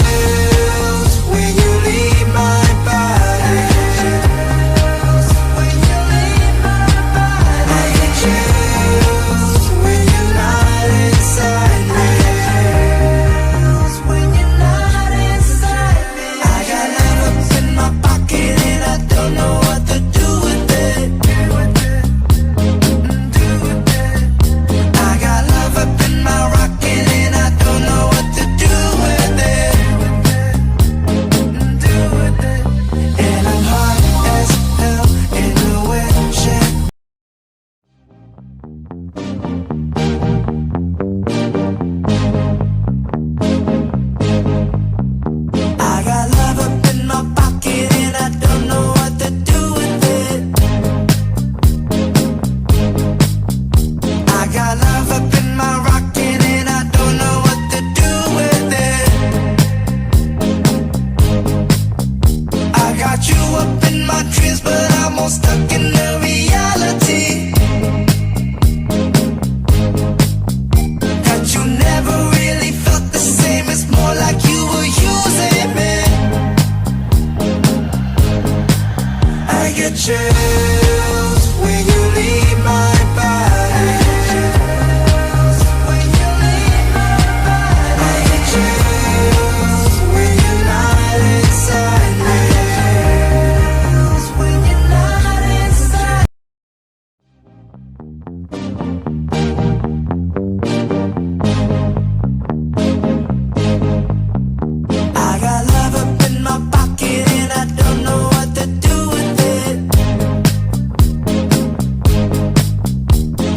chills when you leave my body. When you leave my body, I get chills when you're not inside me. When you're not inside me, I got love up in my pocket and I don't know what to do with it. I got love up in my rocket and I don't know what to do with it. And I'm hot as hell in the windshield. I got love up in my pocket and I don't know what to do with it. I got love up in my rocket and I don't know what to do with it. I got you up in my dreams, but I'm all stuck in the reality. That you never really felt the same. It's more like you were using me. I get chills when you leave my body. When you leave my body, I get chills when you're not inside me. When you're not inside. I got love up in my pocket and I don't know what to do with it.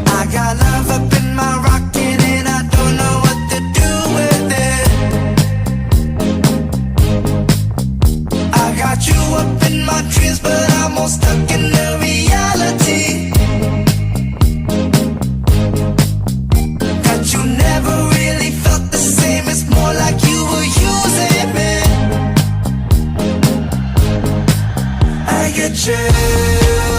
I got love up in my rocket and I don't know what to do with it. I got you up in my dreams, but I'm all stuck in the reality. That you never really felt the same. It's more like you were using me. I get chills